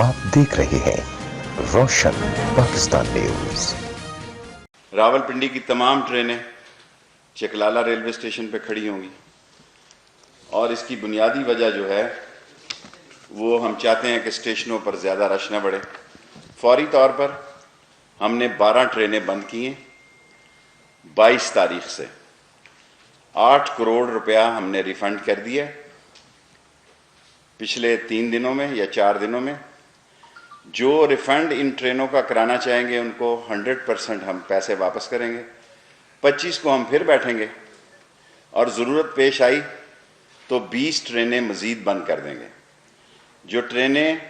आप देख रहे हैं रोशन पाकिस्तान न्यूज। रावलपिंडी की तमाम ट्रेनें चकलाला रेलवे स्टेशन पे खड़ी होंगी और इसकी बुनियादी वजह जो है वो हम चाहते हैं कि स्टेशनों पर ज़्यादा रश न बढ़े। फौरी तौर पर हमने 12 ट्रेनें बंद की हैं। 22 तारीख से 8 करोड़ रुपया हमने रिफ़ंड कर दिया पिछले 3 दिनों में या 4 दिनों में। जो रिफ़ंड इन ट्रेनों का कराना चाहेंगे उनको 100% हम पैसे वापस करेंगे। 25 को हम फिर बैठेंगे और ज़रूरत पेश आई तो 20 ट्रेनें मज़ीद बंद कर देंगे। जो ट्रेनें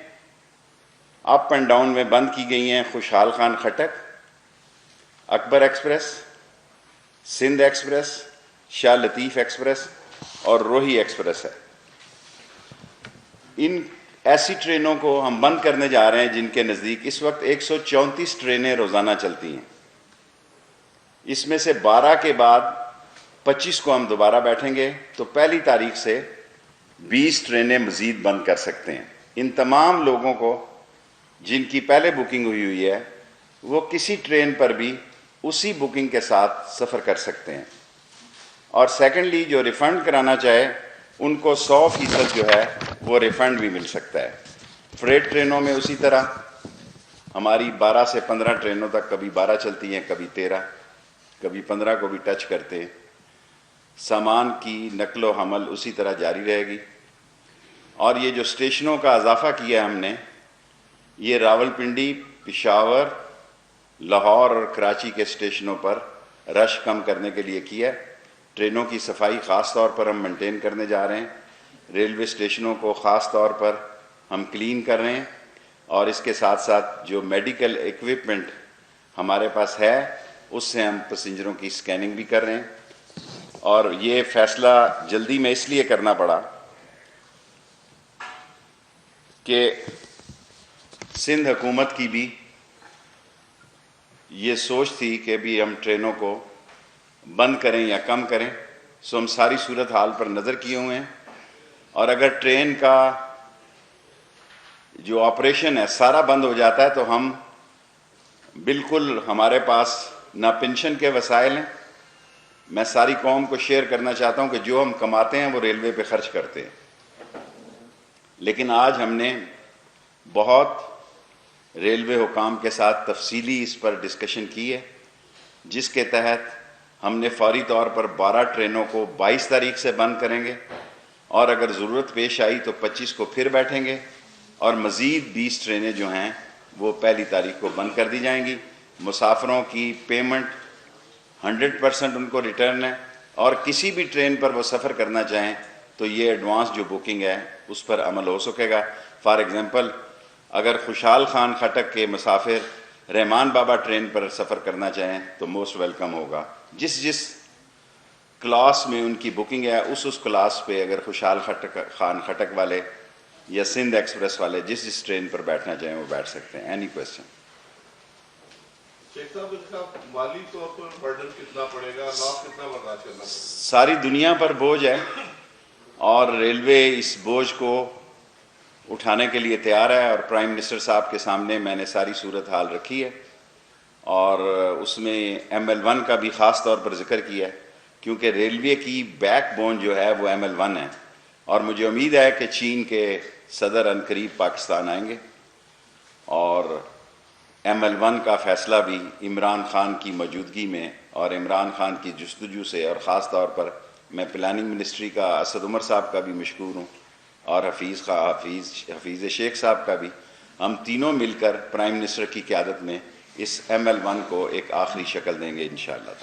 अप एंड डाउन में बंद की गई हैं, खुशहाल खान खटक, Akbar express, Sindh express, Shah Latif express और रोही एक्सप्रेस है। इन ऐसी ट्रेनों को हम बंद करने जा रहे हैं जिनके नज़दीक इस वक्त 134 ट्रेनें रोज़ाना चलती हैं। इसमें से 12 के बाद 25 को हम दोबारा बैठेंगे तो पहली तारीख से 20 ट्रेनें मज़ीद बंद कर सकते हैं। इन तमाम लोगों को जिनकी पहले बुकिंग हुई है वो किसी ट्रेन पर भी उसी बुकिंग के साथ सफ़र कर सकते हैं। और सेकेंडली जो रिफ़ंड कराना चाहे उनको 100% जो है वो रिफ़ंड भी मिल सकता है। फ्रेट ट्रेनों में उसी तरह हमारी 12 से 15 ट्रेनों तक, कभी 12 चलती हैं, कभी 13, कभी 15 को भी टच करते हैं। सामान की नकलो हमल उसी तरह जारी रहेगी। और ये जो स्टेशनों का इजाफ़ा किया हमने, ये रावलपिंडी, पेशावर, लाहौर और कराची के स्टेशनों पर रश कम करने के लिए किया है। ट्रेनों की सफाई ख़ास तौर पर हम मेंटेन करने जा रहे हैं। रेलवे स्टेशनों को ख़ास तौर पर हम क्लीन कर रहे हैं और इसके साथ साथ जो मेडिकल इक्विपमेंट हमारे पास है उससे हम पैसेंजरों की स्कैनिंग भी कर रहे हैं। और ये फ़ैसला जल्दी में इसलिए करना पड़ा कि सिंध हुकूमत की भी ये सोच थी कि भी हम ट्रेनों को बंद करें या कम करें। सो हम सारी सूरत हाल पर नज़र किए हुए हैं और अगर ट्रेन का जो ऑपरेशन है सारा बंद हो जाता है तो हम बिल्कुल, हमारे पास ना पेंशन के वसाइल हैं। मैं सारी कौम को शेयर करना चाहता हूं कि जो हम कमाते हैं वो रेलवे पे खर्च करते हैं। लेकिन आज हमने बहुत रेलवे हुकाम के साथ तफसीली इस पर डिस्कशन की है, जिसके तहत हमने फौरी तौर पर 12 ट्रेनों को 22 तारीख से बंद करेंगे और अगर ज़रूरत पेश आई तो 25 को फिर बैठेंगे और मज़ीद 20 ट्रेनें जो हैं वो पहली तारीख को बंद कर दी जाएंगी। मुसाफिरों की पेमेंट 100% उनको रिटर्न है और किसी भी ट्रेन पर वो सफ़र करना चाहें तो ये एडवांस जो बुकिंग है उस पर अमल हो सकेगा। फॉर एग्ज़ाम्पल, अगर खुशहाल खान खटक के मुसाफिर रहमान बाबा ट्रेन पर सफ़र करना चाहें तो मोस्ट वेलकम होगा। जिस क्लास में उनकी बुकिंग है उस क्लास पे अगर खुशहाल खान खटक वाले या सिंध एक्सप्रेस वाले जिस ट्रेन पर बैठना चाहें वो बैठ सकते हैं। Any question? शेख साहब, इसका माली तौर पर बर्डन कितना पड़ेगा, लॉस कितना बर्दाश्त करना पड़ेगा? सारी दुनिया पर बोझ है और रेलवे इस बोझ को उठाने के लिए तैयार है और प्राइम मिनिस्टर साहब के सामने मैंने सारी सूरत हाल रखी है और उसमें ML1 का भी ख़ास तौर पर जिक्र किया है क्योंकि रेलवे की बैकबोन जो है वो ML1 है। और मुझे उम्मीद है कि चीन के सदर अनकरीब पाकिस्तान आएंगे और ML1 का फ़ैसला भी इमरान खान की मौजूदगी में और इमरान खान की जुस्तजू से, और ख़ास तौर पर मैं प्लानिंग मिनिस्ट्री का असद उमर साहब का भी मशकूर हूँ और हफीज़ शेख साहब का भी, हम तीनों मिलकर प्राइम मिनिस्टर की क़यादत में इस ML1 को एक आखिरी शक्ल देंगे इंशाअल्लाह।